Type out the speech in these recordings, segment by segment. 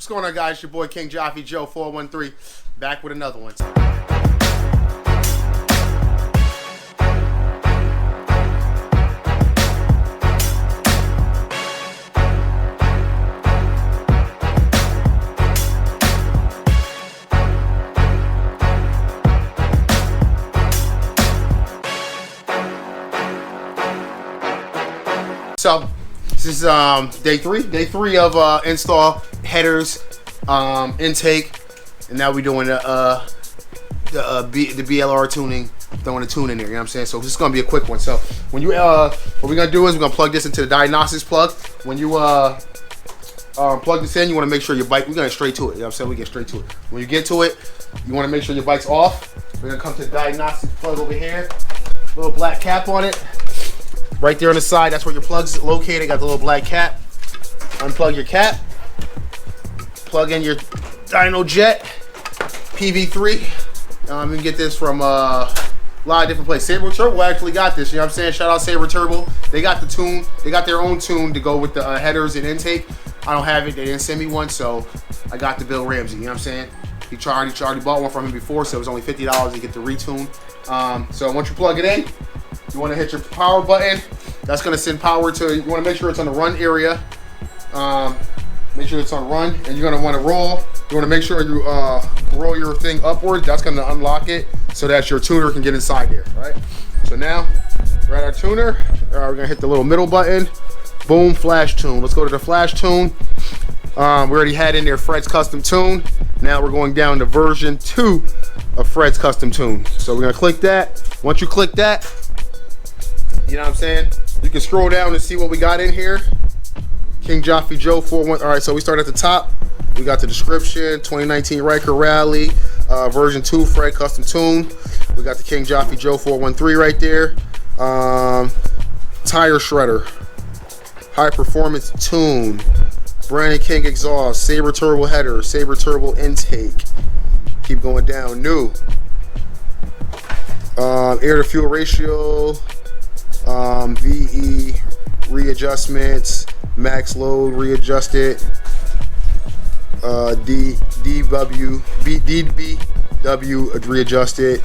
What's going on, guys? It's your boy King Joffy Joe 413 back with another one. So this is day three of install headers, intake, and now we're doing the BLR tuning, throwing a tune in there. You know what I'm saying? So this is gonna be a quick one. So when you what we're gonna do is we're gonna plug this into the diagnostics plug. When you plug this in, you want to make sure your bike. We're gonna straight to it. You know what I'm saying? We get straight to it. When you get to it, you want to make sure your bike's off. We're gonna come to the diagnostics plug over here. Little black cap on it. Right there on the side, that's where your plug's located. Got the little black cap. Unplug your cap. Plug in your dyno jet PV3. You can get this from a lot of different places. Sabre Turbo actually got this. You know what I'm saying? Shout out Sabre Turbo. They got the tune. They got their own tune to go with the headers and intake. I don't have it. They didn't send me one, so I got the Bill Ramseyer. You know what I'm saying? He already bought one from him before, so it was only $50 to get the retune. So once you plug it in, you want to hit your power button. That's going to send power to, you want to make sure it's on the run area. Make sure it's on run, and you're going to want to roll. You want to make sure you roll your thing upward. That's going to unlock it so that your tuner can get inside there, right? So now we're at our tuner. We're going to hit the little middle button. Boom, flash tune. Let's go to the flash tune. We already had in there Fred's custom tune. Now we're going down to version 2 of Fred's custom tune. So we're going to click that. Once you click that, you know what I'm saying? You can scroll down and see what we got in here. King Joffy Joe 413. All right, so we start at the top. We got the description, 2019 Ryker Rally, version 2 Fred custom tune. We got the King Joffy Joe 413 right there. Tire shredder, high performance tune, Brannon King exhaust, Sabre Turbo header, Sabre Turbo intake. Keep going down. New air to fuel ratio, VE readjustments, max load readjusted, DBW readjusted,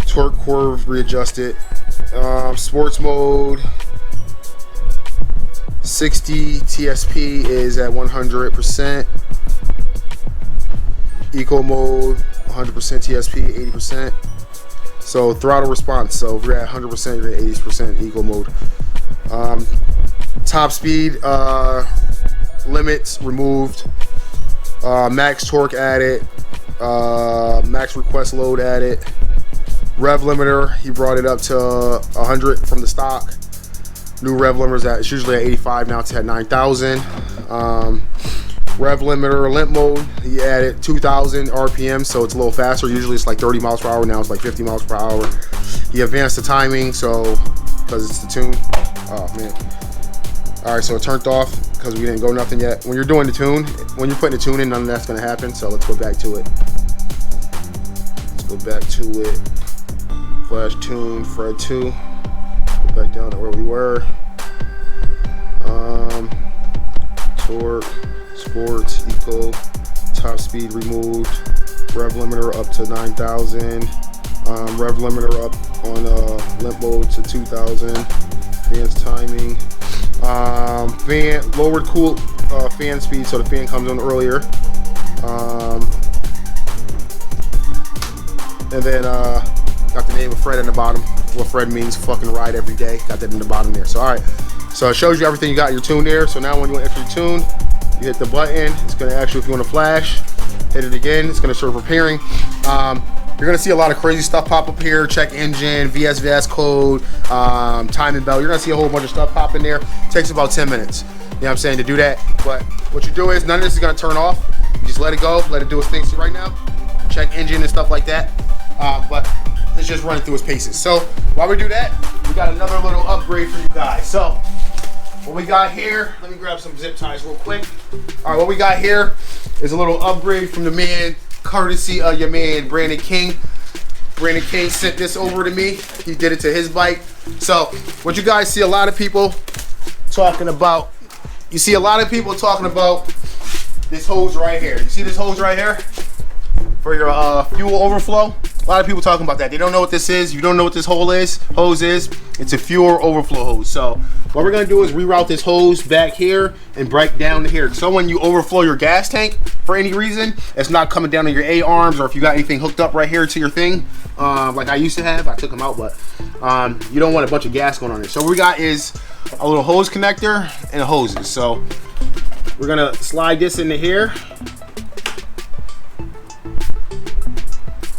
torque curve readjusted, sports mode 60, TSP is at 100%, eco mode 100% TSP, 80%. So throttle response, so if you're at 100%, you're at 80% eco mode. Top speed limits removed, max torque added, max request load added, rev limiter, he brought it up to 100 from the stock. New rev limiters it's usually at 85, now it's at 9,000. Rev limiter, limp mode, he added 2,000 RPM, so it's a little faster. Usually it's like 30 miles per hour, now it's like 50 miles per hour. He advanced the timing, so, because it's the tune. Oh man. All right, so it turned off because we didn't go nothing yet. When you're doing the tune, when you're putting the tune in, none of that's gonna happen, so let's go back to it. Let's go back to it. Flash tune, Fred 2. Go back down to where we were. Torque, sports, eco, top speed removed, rev limiter up to 9,000, rev limiter up on limp mode to 2,000, advanced timing, fan, lowered cool fan speed so the fan comes on earlier, and then got the name of Fred in the bottom. What Fred means, fucking ride every day. Got that in the bottom there. So all right, so it shows you everything you got in your tune there. So now when you want to enter your tune, you hit the button. It's going to ask you if you want to flash. Hit it again. It's going to start preparing. You're going to see a lot of crazy stuff pop up here. Check engine, VSVS code, timing belt. You're going to see a whole bunch of stuff pop in there. It takes about 10 minutes. You know what I'm saying, to do that. But what you do is none of this is going to turn off. You just let it go. Let it do its thing. See right now. Check engine and stuff like that. But let's just run it through its paces. So while we do that, we got another little upgrade for you guys. So what we got here, let me grab some zip ties real quick. All right, what we got here is a little upgrade from the man, courtesy of your man, Brannon King. Brannon King sent this over to me. He did it to his bike. So what you guys see a lot of people talking about, you see a lot of people talking about this hose right here. You see this hose right here? For your fuel overflow. A lot of people talking about that. They don't know what this is. You don't know what this hose is. It's a fuel overflow hose. So what we're gonna do is reroute this hose back here and break down to here. So when you overflow your gas tank for any reason, it's not coming down to your A-arms, or if you got anything hooked up right here to your thing, like I used to have. I took them out, but you don't want a bunch of gas going on there. So what we got is a little hose connector and a hoses. So we're gonna slide this into here.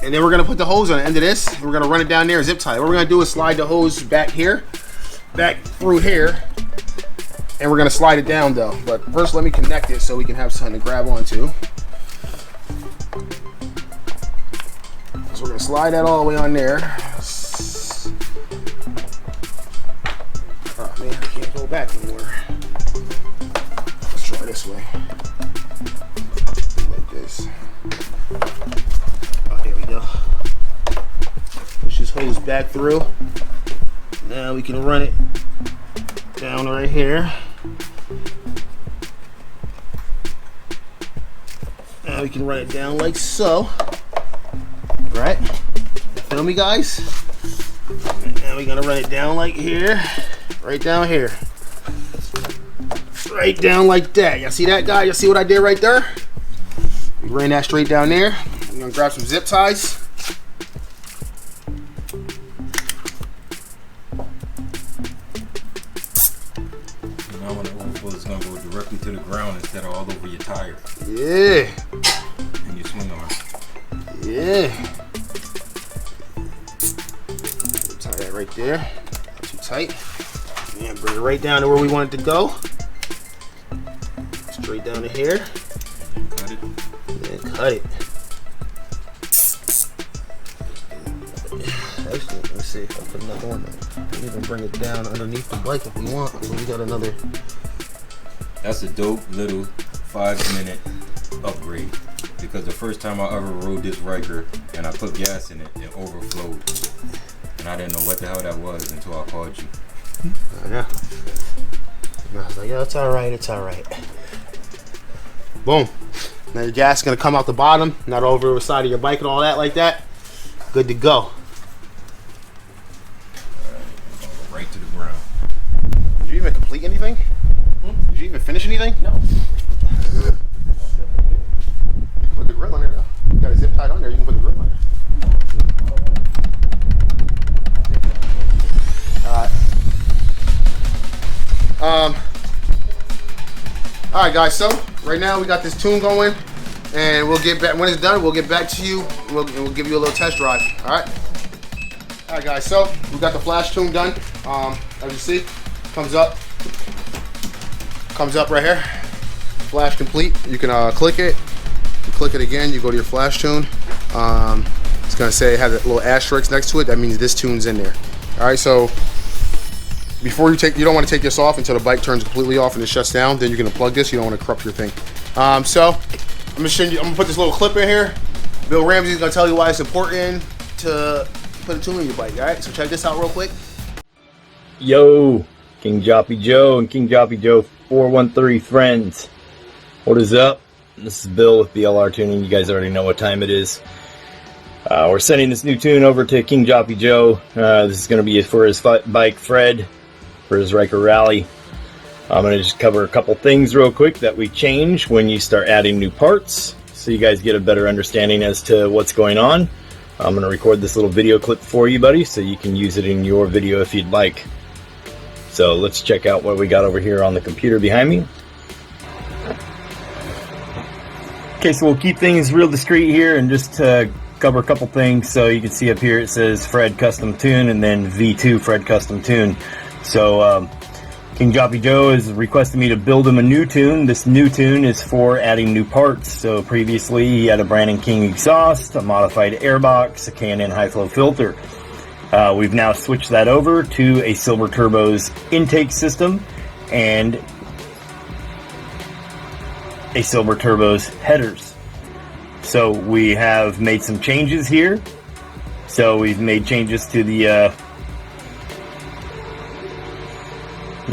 And then we're gonna put the hose on the end of this. And we're gonna run it down there, zip tie. What we're gonna do is slide the hose back here, back through here, and we're gonna slide it down though. But first, let me connect it so we can have something to grab onto. So we're gonna slide that all the way on there. Oh man, I can't go back anymore. Let's try this way. Like this. Push this hose back through. Now we can run it down right here. Now we can run it down like so. Right? Feel me, guys? Now we're gonna run it down like here. Right down here. Right down like that. Y'all see that, guys? Y'all see what I did right there? We ran that straight down there. I'm gonna grab some zip ties. Now when the overflow is gonna go directly to the ground instead of all over your tire. Yeah. And your swing arm. Yeah. Tie that right there. Not too tight. And bring it right down to where we want it to go. Straight down to here. Cut it. And cut it. Actually, let's see if I put another one there. We can even bring it down underneath the bike if we want. So we got another. That's a dope little 5-minute upgrade. Because the first time I ever rode this Ryker and I put gas in it, it overflowed. And I didn't know what the hell that was until I called you. I know. And I was like, yo, it's alright, it's alright. Boom. Now your gas is gonna come out the bottom, not over the side of your bike and all that like that. Good to go. Right to the ground. Did you even complete anything? Did you even finish anything? No. You can put the grill on there though. You got a zip tied on there, you can put the grill on there. Alright guys, so right now we got this tune going, and we'll get back when it's done. We'll get back to you. We'll give you a little test drive. Alright guys, so we got the flash tune done. As you see, comes up right here. Flash complete. You can click it. You click it again, you go to your flash tune. It's gonna say it has a little asterisk next to it. That means this tune's in there. Alright, so before you don't want to take this off until the bike turns completely off and it shuts down. Then you're gonna plug this. You don't want to corrupt your thing. So I'm gonna put this little clip in here. Bill Ramsey is gonna tell you why it's important to put a tune in your bike. All right, so check this out real quick. Yo, King Joppy Joe and King Joppy Joe 413 friends. What is up? This is Bill with BLR Tuning. You guys already know what time it is. We're sending this new tune over to King Joppy Joe. This is going to be for his bike Fred, for his Ryker Rally. I'm going to just cover a couple things real quick that we change when you start adding new parts, so you guys get a better understanding as to what's going on. I'm going to record this little video clip for you, buddy, so you can use it in your video if you'd like. So let's check out what we got over here on the computer behind me. Okay, so we'll keep things real discreet here and just cover a couple things. So you can see up here it says Fred Custom Tune and then V2 Fred Custom Tune. So King Joppy Joe is requesting me to build him a new tune. This new tune is for adding new parts. So previously he had a Brannon King exhaust, a modified airbox, a K&N high flow filter. We've now switched that over to a Silver Turbo's intake system and a Silver Turbo's headers. So we have made some changes here. So we've made changes to the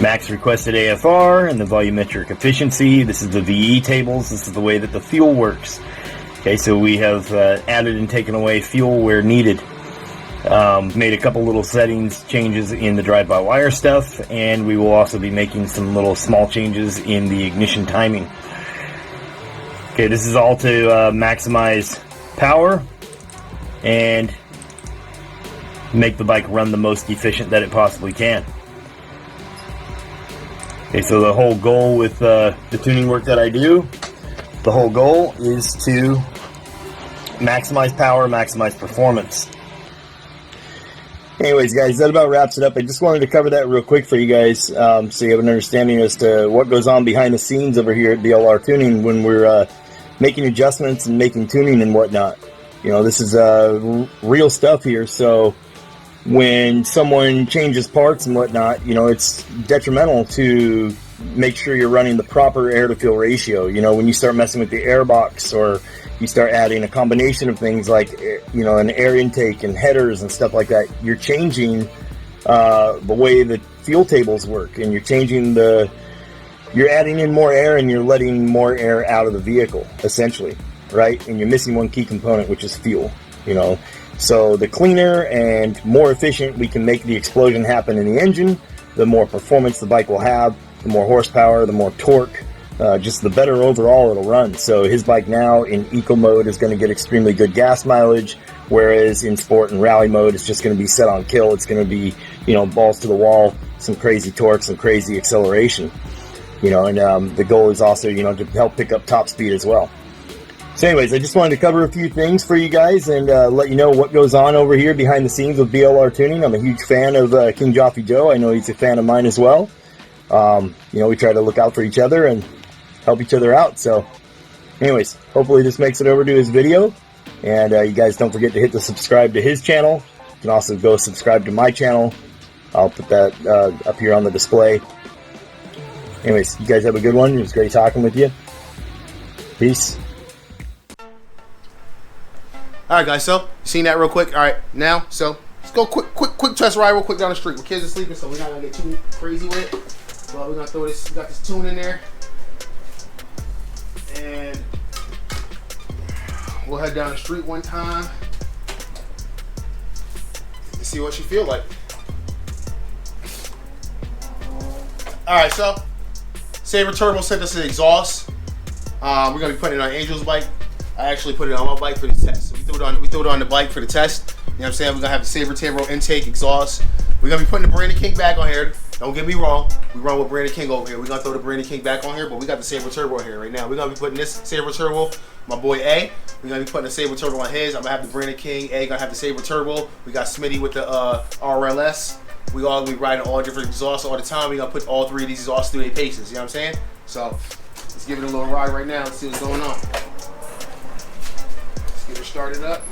max requested AFR and the volumetric efficiency. This is the VE tables. This is the way that the fuel works. Okay, so we have added and taken away fuel where needed. Made a couple little settings changes in the drive-by-wire stuff, and we will also be making some little small changes in the ignition timing. Okay, this is all to maximize power and make the bike run the most efficient that it possibly can. Okay, so the whole goal with the tuning work that I do, the whole goal is to maximize power, maximize performance. Anyways, guys, that about wraps it up. I just wanted to cover that real quick for you guys, so you have an understanding as to what goes on behind the scenes over here at BLR Tuning when we're making adjustments and making tuning and whatnot. You know, this is real stuff here, so when someone changes parts and whatnot, you know, it's detrimental to make sure you're running the proper air to fuel ratio. You know, when you start messing with the air box, or you start adding a combination of things like, you know, an air intake and headers and stuff like that, you're changing the way the fuel tables work, and you're changing you're adding in more air and you're letting more air out of the vehicle, essentially, right? And you're missing one key component, which is fuel, you know. So the cleaner and more efficient we can make the explosion happen in the engine, the more performance the bike will have, the more horsepower, the more torque, just the better overall it'll run. So his bike now in eco mode is going to get extremely good gas mileage, whereas in sport and rally mode it's just going to be set on kill. It's going to be, you know, balls to the wall, some crazy torque, some crazy acceleration, you know. And the goal is also, you know, to help pick up top speed as well. So anyways, I just wanted to cover a few things for you guys and let you know what goes on over here behind the scenes with BLR Tuning. I'm a huge fan of King Joffy Joe. I know he's a fan of mine as well. You know, we try to look out for each other and help each other out. So anyways, hopefully this makes it over to his video. And you guys don't forget to hit the subscribe to his channel. You can also go subscribe to my channel. I'll put that up here on the display. Anyways, you guys have a good one. It was great talking with you. Peace. Alright guys, so you seen that real quick. Alright, now, so let's go quick test ride real quick down the street. My kids are sleeping, so we're not gonna get too crazy with it. Well, we're gonna throw this, we got this tune in there. And we'll head down the street one time and see what she feel like. Alright, so Sabre Turbo sent us an exhaust. We're gonna be putting it on Angel's bike. I actually put it on my bike for the test. So we threw it on the bike for the test. You know what I'm saying? We're gonna have the Sabre Turbo intake exhaust. We're gonna be putting the Brannon King back on here. Don't get me wrong. We run with Brannon King over here. We're gonna throw the Brannon King back on here, but we got the Sabre Turbo here right now. We're gonna be putting this Sabre Turbo, my boy A. We're gonna be putting the Sabre Turbo on his. I'm gonna have the Brannon King. A gonna have the Sabre Turbo. We got Smitty with the RLS. We riding all different exhausts all the time. We gonna put all three of these exhausts through their paces. You know what I'm saying? So let's give it a little ride right now. Let's see what's going on. Get her started up.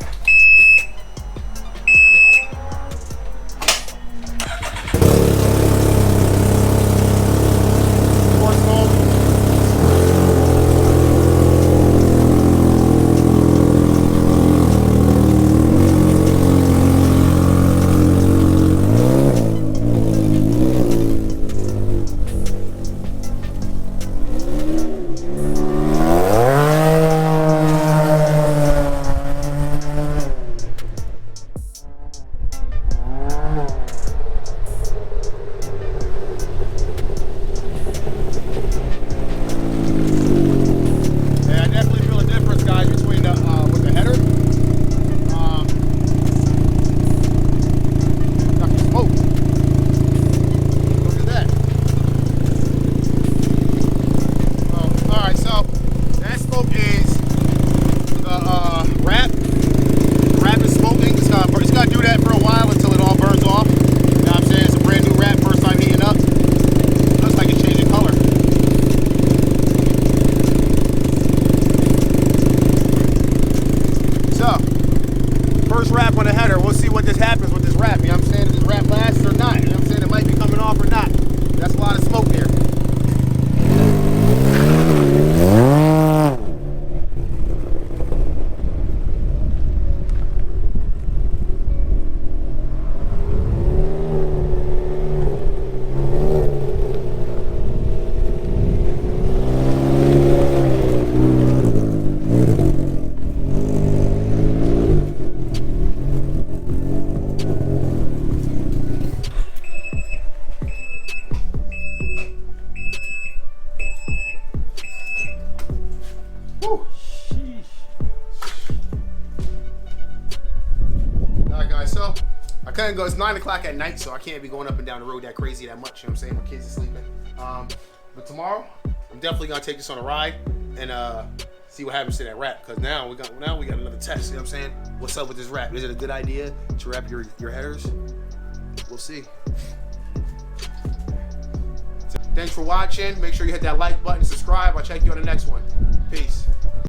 couldn't go. It's 9 o'clock at night, so I can't be going up and down the road that crazy that much. You know what I'm saying? My kids are sleeping. But tomorrow, I'm definitely gonna take this on a ride and see what happens to that wrap. Cause now we got another test. You know what I'm saying? What's up with this wrap? Is it a good idea to wrap your headers? We'll see. Thanks for watching. Make sure you hit that like button, subscribe. I'll check you on the next one. Peace.